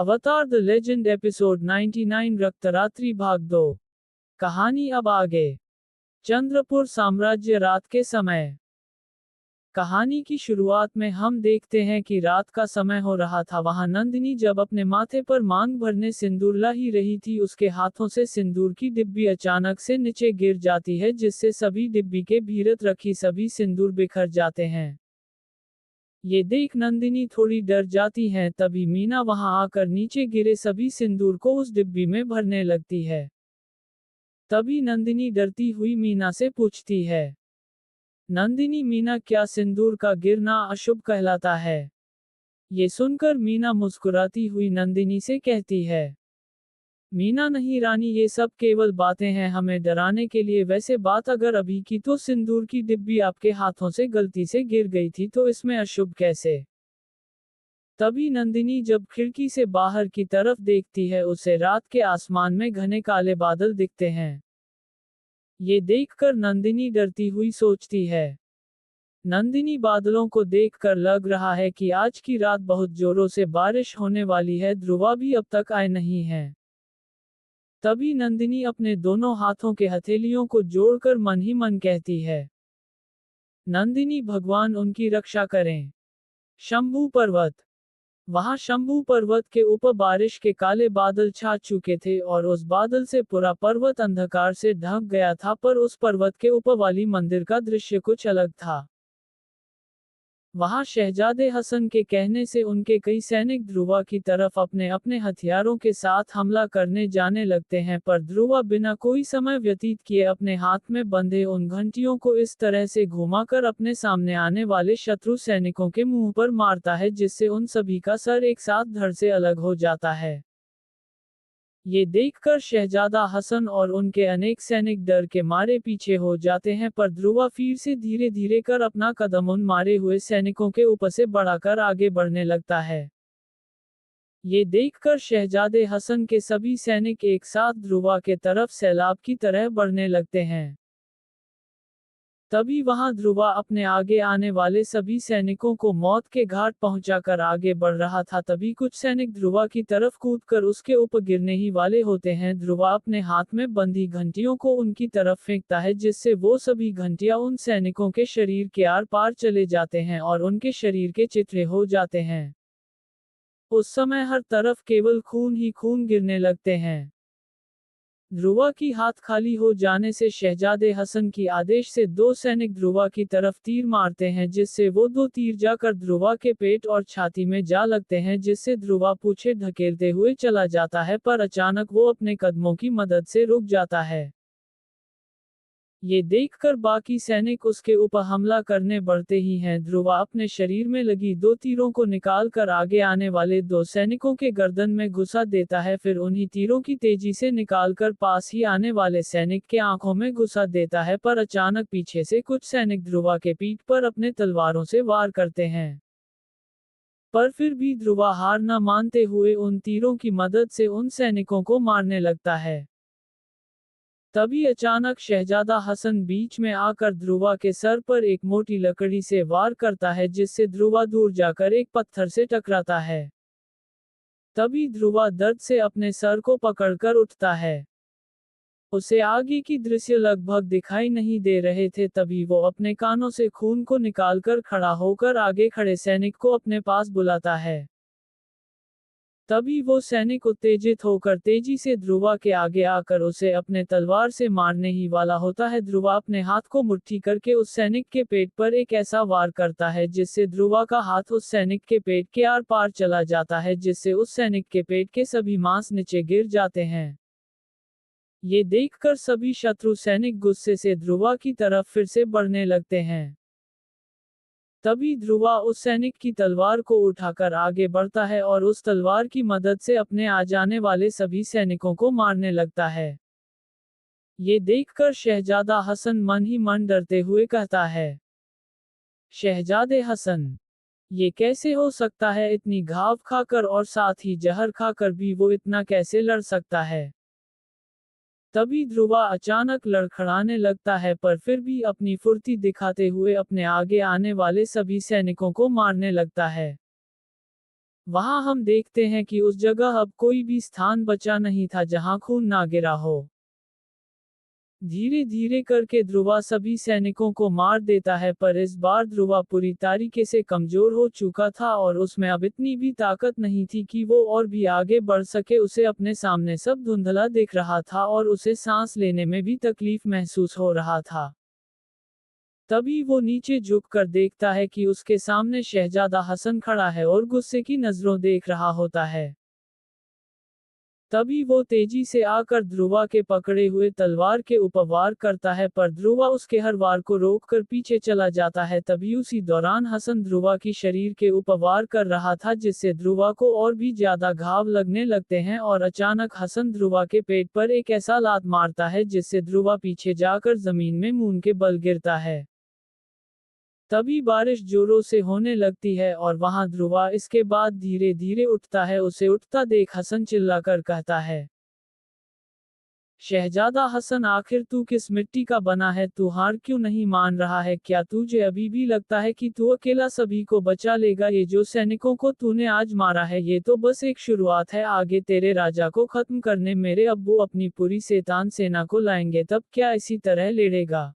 अवतार the legend episode 99 रक्तरात्रि भाग 2। कहानी अब आगे। चंद्रपुर साम्राज्य रात के समय। कहानी की शुरुआत में हम देखते हैं कि रात का समय हो रहा था। वहां नंदिनी जब अपने माथे पर मांग भरने सिंदूर ला ही रही थी, उसके हाथों से सिंदूर की डिब्बी अचानक से नीचे गिर जाती है, जिससे सभी डिब्बी के भीतर रखी सभी सिंदूर बिखर जाते हैं। ये देख नंदिनी थोड़ी डर जाती हैं। तभी मीना वहां आकर नीचे गिरे सभी सिंदूर को उस डिब्बी में भरने लगती है। तभी नंदिनी डरती हुई मीना से पूछती है, नंदिनी मीना, क्या सिंदूर का गिरना अशुभ कहलाता है? ये सुनकर मीना मुस्कुराती हुई नंदिनी से कहती है, मीना नहीं रानी, ये सब केवल बातें हैं हमें डराने के लिए। वैसे बात अगर अभी की तो सिंदूर की डिब्बी आपके हाथों से गलती से गिर गई थी, तो इसमें अशुभ कैसे? तभी नंदिनी जब खिड़की से बाहर की तरफ देखती है, उसे रात के आसमान में घने काले बादल दिखते हैं। ये देखकर नंदिनी डरती हुई सोचती है, नंदिनी बादलों को देखकर लग रहा है कि आज की रात बहुत जोरों से बारिश होने वाली है। ध्रुवा भी अब तक आए नहीं है। तभी नंदिनी अपने दोनों हाथों के हथेलियों को जोड़कर मन ही मन कहती है, नंदिनी भगवान उनकी रक्षा करें। शंभू पर्वत। वहां शंभू पर्वत के ऊपर बारिश के काले बादल छा चुके थे और उस बादल से पूरा पर्वत अंधकार से ढक गया था, पर उस पर्वत के ऊपर वाली मंदिर का दृश्य कुछ अलग था। वहां शहजादे हसन के कहने से उनके कई सैनिक ध्रुवा की तरफ अपने अपने हथियारों के साथ हमला करने जाने लगते हैं, पर ध्रुवा बिना कोई समय व्यतीत किए अपने हाथ में बंधे उन घंटियों को इस तरह से घुमाकर अपने सामने आने वाले शत्रु सैनिकों के मुंह पर मारता है, जिससे उन सभी का सर एक साथ धड़ से अलग हो जाता है। ये देखकर शहजादा हसन और उनके अनेक सैनिक डर के मारे पीछे हो जाते हैं, पर ध्रुवा फिर से धीरे धीरे कर अपना कदम उन मारे हुए सैनिकों के ऊपर से बढ़ाकर आगे बढ़ने लगता है। ये देखकर शहजादे हसन के सभी सैनिक एक साथ ध्रुवा के तरफ सैलाब की तरह बढ़ने लगते हैं। तभी वहां ध्रुवा अपने आगे आने वाले सभी सैनिकों को मौत के घाट पहुंचाकर आगे बढ़ रहा था। तभी कुछ सैनिक ध्रुवा की तरफ कूदकर उसके ऊपर गिरने ही वाले होते हैं। ध्रुवा अपने हाथ में बंधी घंटियों को उनकी तरफ फेंकता है, जिससे वो सभी घंटियां उन सैनिकों के शरीर के आर पार चले जाते हैं और उनके शरीर के चित्रे हो जाते हैं। उस समय हर तरफ केवल खून ही खून गिरने लगते हैं। ध्रुवा की हाथ खाली हो जाने से शहजादे हसन की आदेश से दो सैनिक ध्रुवा की तरफ तीर मारते हैं, जिससे वो दो तीर जाकर ध्रुवा के पेट और छाती में जा लगते हैं, जिससे ध्रुवा पूछे धकेलते हुए चला जाता है, पर अचानक वो अपने कदमों की मदद से रुक जाता है। ये देखकर बाकी सैनिक उसके ऊपर हमला करने बढ़ते ही हैं। ध्रुवा अपने शरीर में लगी दो तीरों को निकालकर आगे आने वाले दो सैनिकों के गर्दन में घुसा देता है, फिर उन्हीं तीरों की तेजी से निकालकर पास ही आने वाले सैनिक के आंखों में घुसा देता है, पर अचानक पीछे से कुछ सैनिक ध्रुवा के पीठ पर अपने तलवारों से वार करते हैं। पर फिर भी ध्रुवा हार न मानते हुए उन तीरों की मदद से उन सैनिकों को मारने लगता है। तभी अचानक शहजादा हसन बीच में आकर ध्रुवा के सर पर एक मोटी लकड़ी से वार करता है, जिससे ध्रुवा दूर जाकर एक पत्थर से टकराता है। तभी ध्रुवा दर्द से अपने सर को पकड़कर उठता है। उसे आगे की दृश्य लगभग दिखाई नहीं दे रहे थे। तभी वो अपने कानों से खून को निकालकर खड़ा होकर आगे खड़े सैनिक को अपने पास बुलाता है। तभी वो सैनिक उत्तेजित होकर तेजी से ध्रुवा के आगे आकर उसे अपने तलवार से मारने ही वाला होता है। ध्रुवा अपने हाथ को मुट्ठी करके उस सैनिक के पेट पर एक ऐसा वार करता है, जिससे ध्रुवा का हाथ उस सैनिक के पेट के आर पार चला जाता है, जिससे उस सैनिक के पेट के सभी मांस नीचे गिर जाते हैं। ये देखकर सभी शत्रु सैनिक गुस्से से ध्रुवा की तरफ फिर से बढ़ने लगते हैं। तभी ध्रुवा उस सैनिक की तलवार को उठाकर आगे बढ़ता है और उस तलवार की मदद से अपने आ जाने वाले सभी सैनिकों को मारने लगता है। ये देखकर शहजादा हसन मन ही मन डरते हुए कहता है, शहजादे हसन, ये कैसे हो सकता है? इतनी घाव खाकर और साथ ही जहर खाकर भी वो इतना कैसे लड़ सकता है? तभी ध्रुवा अचानक लड़खड़ाने लगता है, पर फिर भी अपनी फुर्ती दिखाते हुए अपने आगे आने वाले सभी सैनिकों को मारने लगता है। वहां हम देखते हैं कि उस जगह अब कोई भी स्थान बचा नहीं था जहां खून ना गिरा हो। धीरे धीरे करके ध्रुवा सभी सैनिकों को मार देता है, पर इस बार ध्रुवा पूरी तरीके से कमजोर हो चुका था और उसमें अब इतनी भी ताकत नहीं थी कि वो और भी आगे बढ़ सके। उसे अपने सामने सब धुंधला दिख रहा था और उसे सांस लेने में भी तकलीफ महसूस हो रहा था। तभी वो नीचे झुक कर देखता है कि उसके सामने शहजादा हसन खड़ा है और गुस्से की नजरों देख रहा होता है। तभी वो तेजी से आकर ध्रुवा के पकड़े हुए तलवार के ऊपर वार करता है, पर ध्रुवा उसके हर वार को रोककर पीछे चला जाता है। तभी उसी दौरान हसन ध्रुवा की शरीर के ऊपर वार कर रहा था, जिससे ध्रुवा को और भी ज्यादा घाव लगने लगते हैं और अचानक हसन ध्रुवा के पेट पर एक ऐसा लात मारता है जिससे ध्रुवा पीछे जाकर जमीन में मून के बल गिरता है। तभी बारिश जोरों से होने लगती है और वहां ध्रुवा इसके बाद धीरे धीरे उठता है। उसे उठता देख हसन चिल्लाकर कहता है, शहजादा हसन, आखिर तू किस मिट्टी का बना है? तू हार क्यों नहीं मान रहा है? क्या तुझे अभी भी लगता है कि तू अकेला सभी को बचा लेगा? ये जो सैनिकों को तूने आज मारा है, ये तो बस एक शुरुआत है। आगे तेरे राजा को खत्म करने मेरे अब्बू अपनी पूरी शैतान सेना को लाएंगे, तब क्या इसी तरह लड़ेगा?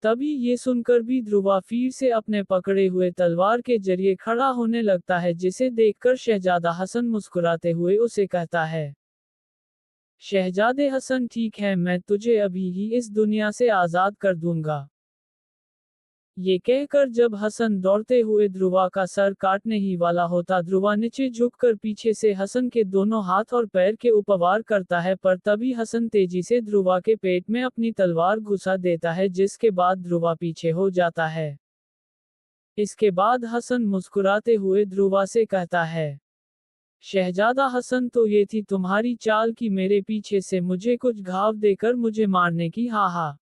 तभी ये सुनकर भी ध्रुवा फिर से अपने पकड़े हुए तलवार के जरिए खड़ा होने लगता है, जिसे देखकर शहजादा हसन मुस्कुराते हुए उसे कहता है, शहजादे हसन, ठीक है, मैं तुझे अभी ही इस दुनिया से आजाद कर दूंगा। ये कहकर जब हसन दौड़ते हुए ध्रुवा का सर काटने ही वाला होता, ध्रुवा नीचे झुककर पीछे से हसन के दोनों हाथ और पैर के ऊपर वार करता है, पर तभी हसन तेजी से ध्रुवा के पेट में अपनी तलवार घुसा देता है, जिसके बाद ध्रुवा पीछे हो जाता है। इसके बाद हसन मुस्कुराते हुए ध्रुवा से कहता है, शहजादा हसन, तो ये थी तुम्हारी चाल कि मेरे पीछे से मुझे कुछ घाव देकर मुझे मारने की? हा हा।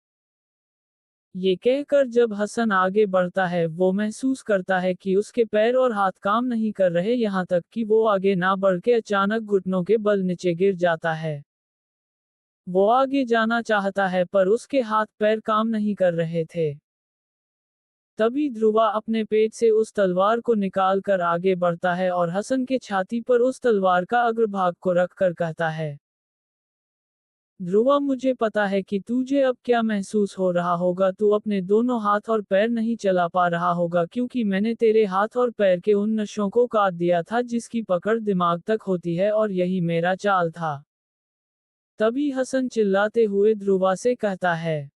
ये कहकर जब हसन आगे बढ़ता है, वो महसूस करता है कि उसके पैर और हाथ काम नहीं कर रहे, यहाँ तक कि वो आगे ना बढ़ के अचानक घुटनों के बल नीचे गिर जाता है। वो आगे जाना चाहता है, पर उसके हाथ पैर काम नहीं कर रहे थे। तभी ध्रुवा अपने पेट से उस तलवार को निकाल कर आगे बढ़ता है और हसन के छाती पर उस तलवार का अग्रभाग को रखकर कहता है, ध्रुवा, मुझे पता है कि तुझे अब क्या महसूस हो रहा होगा। तू अपने दोनों हाथ और पैर नहीं चला पा रहा होगा, क्योंकि मैंने तेरे हाथ और पैर के उन नसों को काट दिया था जिसकी पकड़ दिमाग तक होती है, और यही मेरा चाल था। तभी हसन चिल्लाते हुए ध्रुवा से कहता है,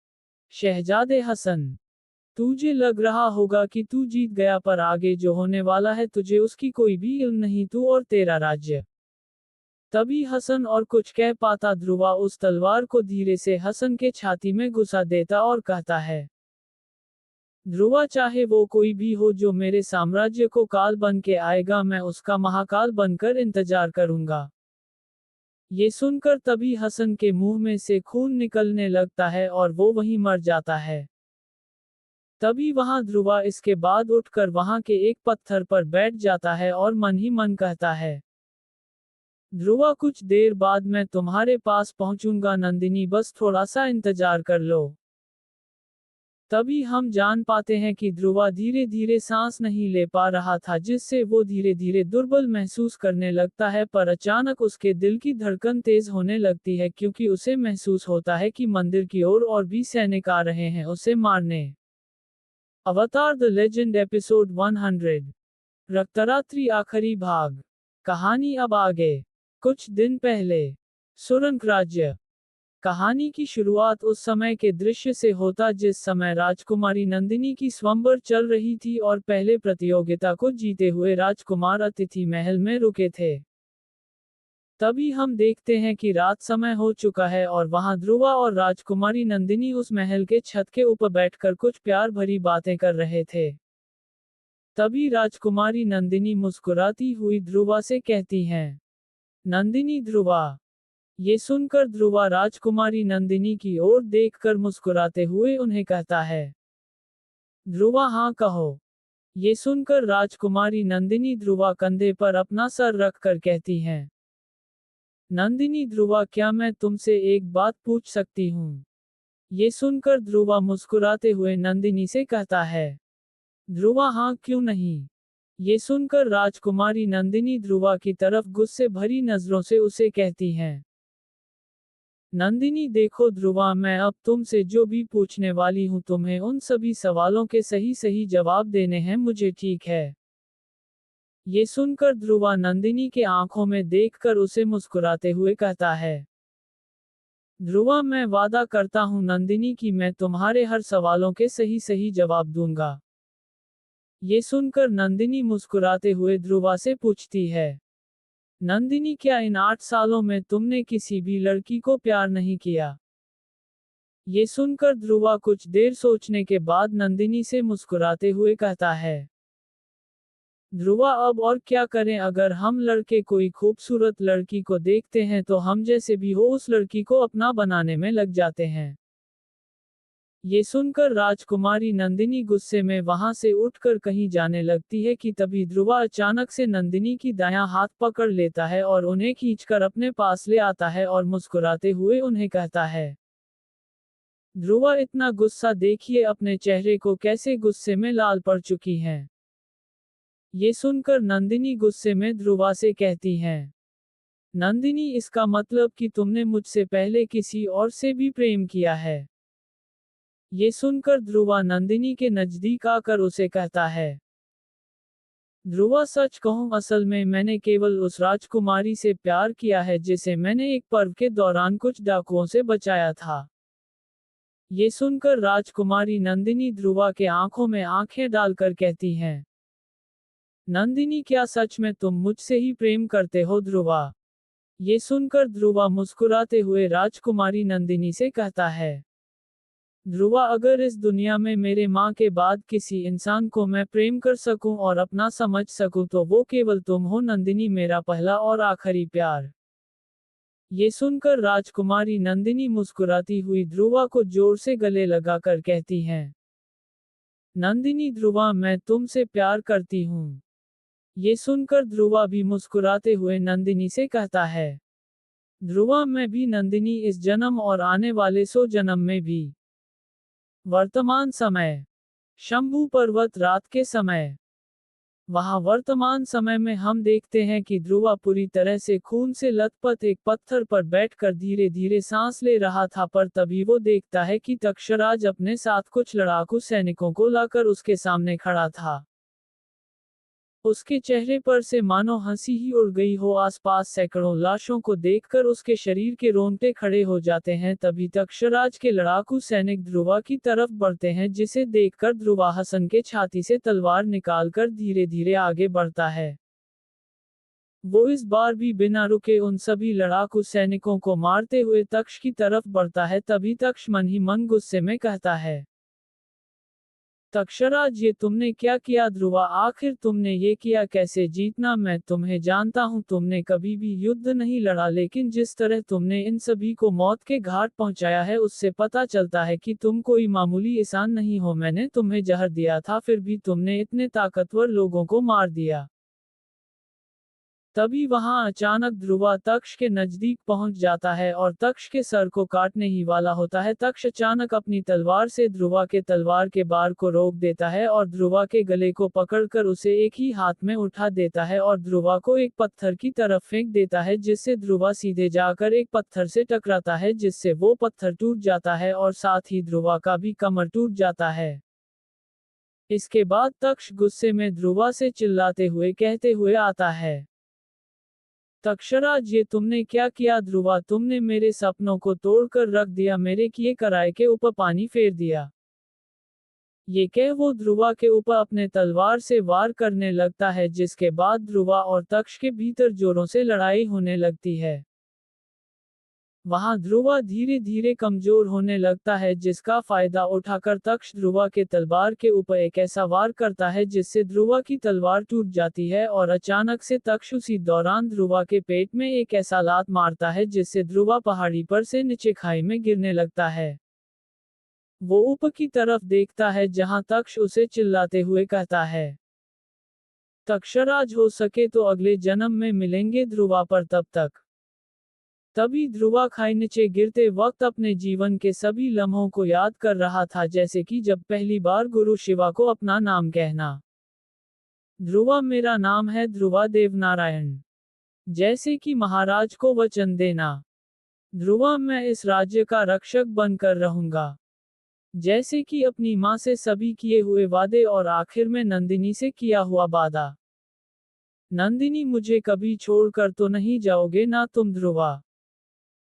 शहजादे हसन, तुझे लग रहा होगा कि तू जीत गया, पर आगे जो होने वाला है तुझे उसकी कोई भी इल्म नहीं, तू और तेरा राज्य। तभी हसन और कुछ कह पाता, ध्रुवा उस तलवार को धीरे से हसन के छाती में घुसा देता और कहता है, ध्रुवा, चाहे वो कोई भी हो जो मेरे साम्राज्य को काल बन के आएगा, मैं उसका महाकाल बनकर इंतजार करूंगा। ये सुनकर तभी हसन के मुंह में से खून निकलने लगता है और वो वहीं मर जाता है। तभी वहां ध्रुवा इसके बाद उठकर वहां के एक पत्थर पर बैठ जाता है और मन ही मन कहता है, ध्रुवा, कुछ देर बाद मैं तुम्हारे पास पहुंचूंगा नंदिनी, बस थोड़ा सा इंतजार कर लो। तभी हम जान पाते हैं कि ध्रुवा धीरे धीरे सांस नहीं ले पा रहा था, जिससे वो धीरे धीरे दुर्बल महसूस करने लगता है, पर अचानक उसके दिल की धड़कन तेज होने लगती है, क्योंकि उसे महसूस होता है कि मंदिर की ओर और भी सैनिक आ रहे हैं उसे मारने। अवतार द लेजेंड एपिसोड 100 रक्तरात्रि आखिरी भाग। कहानी अब आगे। कुछ दिन पहले सुरंग राज्य। कहानी की शुरुआत उस समय के दृश्य से होता जिस समय राजकुमारी नंदिनी की स्वयंवर चल रही थी और पहले प्रतियोगिता को जीते हुए राजकुमार अतिथि महल में रुके थे। तभी हम देखते हैं कि रात समय हो चुका है और वहां ध्रुवा और राजकुमारी नंदिनी उस महल के छत के ऊपर बैठकर कुछ प्यार भरी बातें कर रहे थे। तभी राजकुमारी नंदिनी मुस्कुराती हुई ध्रुवा से कहती हैं, नंदिनी, ध्रुवा। ये सुनकर ध्रुवा राजकुमारी नंदिनी की ओर देखकर मुस्कुराते हुए उन्हें कहता है, ध्रुवा, हाँ कहो। ये सुनकर राजकुमारी नंदिनी ध्रुवा कंधे पर अपना सर रखकर कहती हैं, नंदिनी, ध्रुवा, क्या मैं तुमसे एक बात पूछ सकती हूँ? ये सुनकर ध्रुवा मुस्कुराते हुए नंदिनी से कहता है, ध्रुवा, हाँ क्यों नहीं। ये सुनकर राजकुमारी नंदिनी ध्रुवा की तरफ गुस्से भरी नजरों से उसे कहती हैं। नंदिनी देखो ध्रुवा, मैं अब तुमसे जो भी पूछने वाली हूँ तुम्हें उन सभी सवालों के सही सही जवाब देने हैं मुझे, ठीक है? ये सुनकर ध्रुवा नंदिनी के आंखों में देखकर उसे मुस्कुराते हुए कहता है। ध्रुवा, मैं वादा करता हूँ नंदिनी कि मैं तुम्हारे हर सवालों के सही सही जवाब दूंगा। ये सुनकर नंदिनी मुस्कुराते हुए ध्रुवा से पूछती है। नंदिनी, क्या इन 8 सालों में तुमने किसी भी लड़की को प्यार नहीं किया? ये सुनकर ध्रुवा कुछ देर सोचने के बाद नंदिनी से मुस्कुराते हुए कहता है। ध्रुवा, अब और क्या करें, अगर हम लड़के कोई खूबसूरत लड़की को देखते हैं तो हम जैसे भी हो उस लड़की को अपना बनाने में लग जाते हैं। ये सुनकर राजकुमारी नंदिनी गुस्से में वहां से उठकर कहीं जाने लगती है कि तभी ध्रुवा अचानक से नंदिनी की दायां हाथ पकड़ लेता है और उन्हें खींचकर अपने पास ले आता है और मुस्कुराते हुए उन्हें कहता है। ध्रुवा, इतना गुस्सा देखिए अपने चेहरे को, कैसे गुस्से में लाल पड़ चुकी हैं। ये सुनकर नंदिनी गुस्से में ध्रुवा से कहती हैं। नंदिनी, इसका मतलब कि तुमने मुझसे पहले किसी और से भी प्रेम किया है? ये सुनकर ध्रुवा नंदिनी के नजदीक आकर उसे कहता है। ध्रुवा, सच कहूं असल में मैंने केवल उस राजकुमारी से प्यार किया है जिसे मैंने एक पर्व के दौरान कुछ डाकुओं से बचाया था। ये सुनकर राजकुमारी नंदिनी ध्रुवा के आंखों में आंखें डालकर कहती हैं। नंदिनी, क्या सच में तुम मुझसे ही प्रेम करते हो ध्रुवा? ये सुनकर ध्रुवा मुस्कुराते हुए राजकुमारी नंदिनी से कहता है। ध्रुवा, अगर इस दुनिया में मेरे माँ के बाद किसी इंसान को मैं प्रेम कर सकूं और अपना समझ सकूं तो वो केवल तुम हो नंदिनी, मेरा पहला और आखिरी प्यार। ये सुनकर राजकुमारी नंदिनी मुस्कुराती हुई ध्रुवा को जोर से गले लगाकर कहती हैं। नंदिनी, ध्रुवा, मैं तुमसे प्यार करती हूँ। ये सुनकर ध्रुवा भी मुस्कुराते हुए नंदिनी से कहता है। ध्रुवा, मैं भी नंदिनी, इस जन्म और आने वाले 100 जन्म में भी। वर्तमान समय। शंभू पर्वत रात के समय। वहां वर्तमान समय में हम देखते हैं कि ध्रुवा पूरी तरह से खून से लथपथ एक पत्थर पर बैठकर धीरे धीरे सांस ले रहा था, पर तभी वो देखता है कि तक्षराज अपने साथ कुछ लड़ाकू सैनिकों को लाकर उसके सामने खड़ा था। उसके चेहरे पर से मानो हंसी ही उड़ गई हो, आसपास सैकड़ों लाशों को देखकर उसके शरीर के रोंगटे खड़े हो जाते हैं। तभी तक्षराज के लड़ाकू सैनिक ध्रुवा की तरफ बढ़ते हैं, जिसे देखकर ध्रुवा हसन के छाती से तलवार निकालकर धीरे धीरे आगे बढ़ता है। वो इस बार भी बिना रुके उन सभी लड़ाकू सैनिकों को मारते हुए तक्ष की तरफ बढ़ता है। तभी तक्ष मन ही मन गुस्से में कहता है। तक्षराज, ये तुमने क्या किया? ध्रुवा, आखिर तुमने ये किया कैसे? जीतना मैं तुम्हें जानता हूँ, तुमने कभी भी युद्ध नहीं लड़ा, लेकिन जिस तरह तुमने इन सभी को मौत के घाट पहुंचाया है उससे पता चलता है कि तुम कोई मामूली इंसान नहीं हो। मैंने तुम्हें जहर दिया था, फिर भी तुमने इतने ताकतवर लोगों को मार दिया। तभी वहां अचानक ध्रुवा तक्ष के नजदीक पहुंच जाता है और तक्ष के सर को काटने ही वाला होता है। तक्ष अचानक अपनी तलवार से ध्रुवा के तलवार के बार को रोक देता है और ध्रुवा के गले को पकड़कर उसे एक ही हाथ में उठा देता है और ध्रुवा को एक पत्थर की तरफ फेंक देता है, जिससे ध्रुवा सीधे जाकर एक पत्थर से टकराता है, जिससे वो पत्थर टूट जाता है और साथ ही ध्रुवा का भी कमर टूट जाता है। इसके बाद तक्ष गुस्से में ध्रुवा से चिल्लाते हुए कहते हुए आता है। तक्षराज, ये तुमने क्या किया? ध्रुवा, तुमने मेरे सपनों को तोड़कर रख दिया, मेरे किए कराए के ऊपर पानी फेर दिया। ये कह वो ध्रुवा के ऊपर अपने तलवार से वार करने लगता है, जिसके बाद ध्रुवा और तक्ष के भीतर जोरों से लड़ाई होने लगती है। वहां ध्रुवा धीरे धीरे कमजोर होने लगता है, जिसका फायदा उठाकर तक्ष ध्रुवा के तलवार के ऊपर एक ऐसा वार करता है जिससे ध्रुवा की तलवार टूट जाती है और अचानक से तक्ष उसी दौरान ध्रुवा के पेट में एक ऐसा लात मारता है जिससे ध्रुवा पहाड़ी पर से नीचे खाई में गिरने लगता है। वो ऊपर की तरफ देखता है जहां तक्ष उसे चिल्लाते हुए कहता है। तक्षराज, हो सके तो अगले जन्म में मिलेंगे ध्रुवा, पर तब तक। तभी ध्रुवा खाई नीचे गिरते वक्त अपने जीवन के सभी लम्हों को याद कर रहा था, जैसे कि जब पहली बार गुरु शिवा को अपना नाम कहना। ध्रुवा मेरा नाम है, ध्रुवा देवनारायण। जैसे कि महाराज को वचन देना। ध्रुवा मैं इस राज्य का रक्षक बनकर रहूंगा। जैसे कि अपनी माँ से सभी किए हुए वादे और आखिर में नंदिनी से किया हुआ वादा। नंदिनी मुझे कभी छोड़कर तो नहीं जाओगे ना तुम ध्रुवा।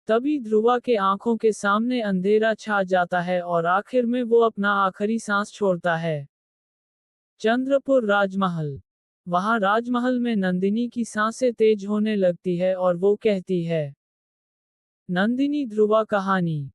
तभी ध्रुवा के आंखों के सामने अंधेरा छा जाता है और आखिर में वो अपना आखिरी सांस छोड़ता है। चंद्रपुर राजमहल। वहां राजमहल में नंदिनी की सांसें तेज होने लगती है और वो कहती है। नंदिनी ध्रुवा कहानी।